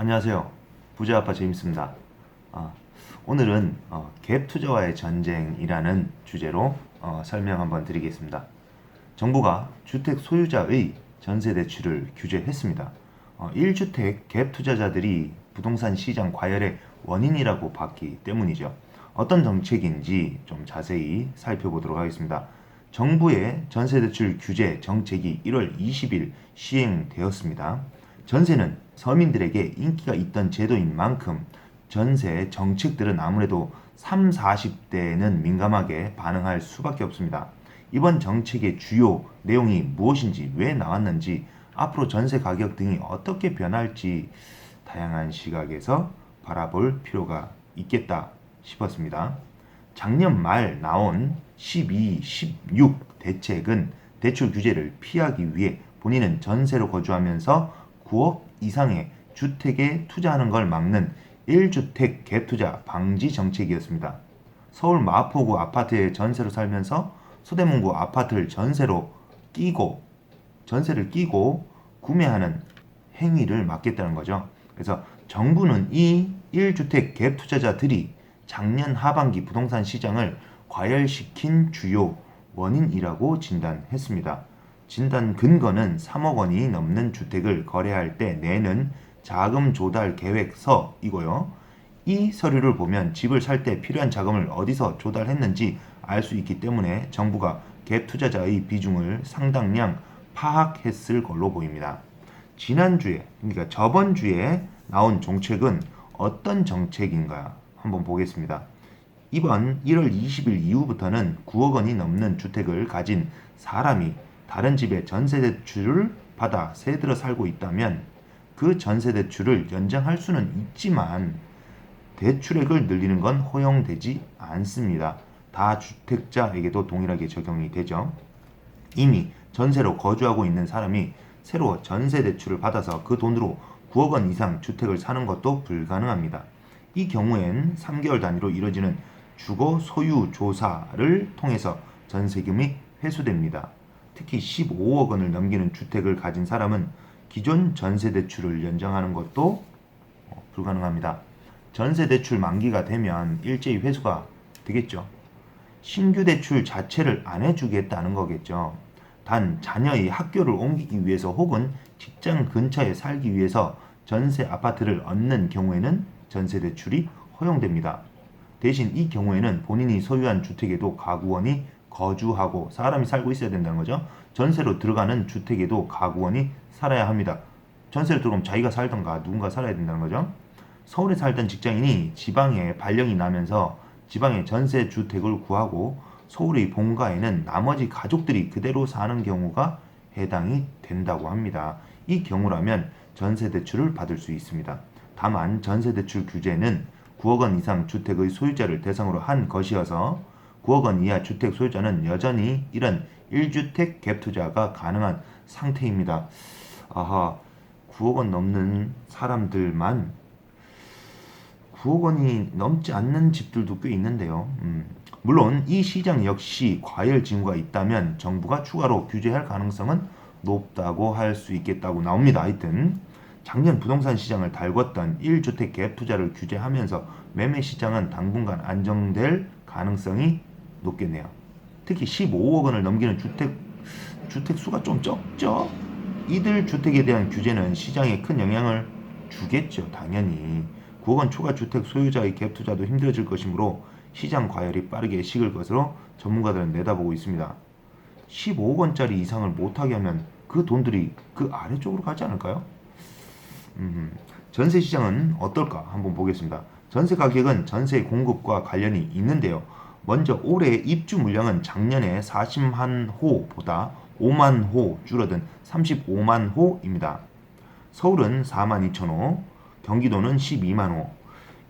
안녕하세요. 부자아빠 제임스입니다. 오늘은 갭 투자와의 전쟁이라는 주제로 설명 한번 드리겠습니다. 정부가 주택 소유자의 전세 대출을 규제했습니다. 1주택 갭 투자자들이 부동산 시장 과열의 원인이라고 봤기 때문이죠. 어떤 정책인지 좀 자세히 살펴보도록 하겠습니다. 정부의 전세 대출 규제 정책이 1월 20일 시행되었습니다. 전세는 서민들에게 인기가 있던 제도인 만큼 전세 정책들은 아무래도 3, 40대는 민감하게 반응할 수밖에 없습니다. 이번 정책의 주요 내용이 무엇인지, 왜 나왔는지, 앞으로 전세 가격 등이 어떻게 변할지 다양한 시각에서 바라볼 필요가 있겠다 싶었습니다. 작년 말 나온 12, 16 대책은 대출 규제를 피하기 위해 본인은 전세로 거주하면서 9억 이상의 주택에 투자하는 걸 막는 1주택 갭 투자 방지 정책이었습니다. 서울 마포구 아파트에 전세로 살면서 서대문구 아파트를 전세를 끼고 구매하는 행위를 막겠다는 거죠. 그래서 정부는 이 1주택 갭 투자자들이 작년 하반기 부동산 시장을 과열시킨 주요 원인이라고 진단했습니다. 진단 근거는 3억 원이 넘는 주택을 거래할 때 내는 자금 조달 계획서이고요. 이 서류를 보면 집을 살 때 필요한 자금을 어디서 조달했는지 알 수 있기 때문에 정부가 갭 투자자의 비중을 상당량 파악했을 걸로 보입니다. 지난주에, 그러니까 저번 주에 나온 정책은 어떤 정책인가 한번 보겠습니다. 이번 1월 20일 이후부터는 9억 원이 넘는 주택을 가진 사람이 다른 집에 전세 대출을 받아 새 들어 살고 있다면 그 전세 대출을 연장할 수는 있지만 대출액을 늘리는 건 허용되지 않습니다. 다주택자에게도 동일하게 적용이 되죠. 이미 전세로 거주하고 있는 사람이 새로 전세 대출을 받아서 그 돈으로 9억 원 이상 주택을 사는 것도 불가능합니다. 이 경우엔 3개월 단위로 이뤄지는 주거 소유 조사를 통해서 전세금이 회수됩니다. 특히 15억 원을 넘기는 주택을 가진 사람은 기존 전세 대출을 연장하는 것도 불가능합니다. 전세 대출 만기가 되면 일제히 회수가 되겠죠. 신규 대출 자체를 안 해주겠다는 거겠죠. 단 자녀의 학교를 옮기기 위해서 혹은 직장 근처에 살기 위해서 전세 아파트를 얻는 경우에는 전세 대출이 허용됩니다. 대신 이 경우에는 본인이 소유한 주택에도 가구원이 거주하고 사람이 살고 있어야 된다는 거죠. 전세로 들어가는 주택에도 가구원이 살아야 합니다. 전세로 들어가면 자기가 살던가 누군가 살아야 된다는 거죠. 서울에 살던 직장인이 지방에 발령이 나면서 지방에 전세 주택을 구하고 서울의 본가에는 나머지 가족들이 그대로 사는 경우가 해당이 된다고 합니다. 이 경우라면 전세 대출을 받을 수 있습니다. 다만 전세 대출 규제는 9억 원 이상 주택의 소유자를 대상으로 한 것이어서 9억 원 이하 주택 소유자는 여전히 이런 1주택 갭 투자가 가능한 상태입니다. 9억 원 넘는 사람들만 9억 원이 넘지 않는 집들도 꽤 있는데요. 물론 이 시장 역시 과열 징후가 있다면 정부가 추가로 규제할 가능성은 높다고 할 수 있겠다고 나옵니다. 하여튼 작년 부동산 시장을 달궜던 1주택 갭 투자를 규제하면서 매매 시장은 당분간 안정될 가능성이 높겠네요. 특히 15억 원을 넘기는 주택 수가 좀 적죠. 이들 주택에 대한 규제는 시장에 큰 영향을 주겠죠. 당연히 9억 원 초과 주택 소유자의 갭 투자도 힘들어질 것이므로 시장 과열이 빠르게 식을 것으로 전문가들은 내다보고 있습니다. 15억 원짜리 이상을 못하게 하면 그 돈들이 그 아래쪽으로 가지 않을까요? 전세 시장은 어떨까 한번 보겠습니다. 전세 가격은 전세 공급과 관련이 있는데요. 먼저 올해 입주 물량은 작년에 40만 호보다 5만 호 줄어든 35만 호입니다. 서울은 4만 2천 호, 경기도는 12만 호.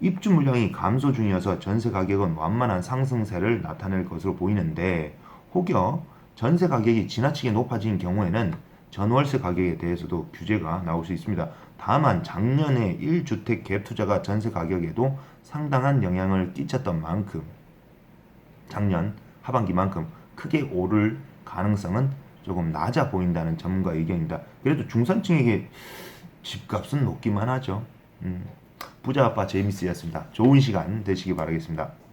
입주 물량이 감소 중이어서 전세 가격은 완만한 상승세를 나타낼 것으로 보이는데, 혹여 전세 가격이 지나치게 높아진 경우에는 전월세 가격에 대해서도 규제가 나올 수 있습니다. 다만 작년에 1주택 갭 투자가 전세 가격에도 상당한 영향을 끼쳤던 만큼 작년 하반기만큼 크게 오를 가능성은 조금 낮아 보인다는 전문가 의견입니다. 그래도 중산층에게 집값은 높기만 하죠. 부자 아빠 제임스였습니다. 좋은 시간 되시기 바라겠습니다.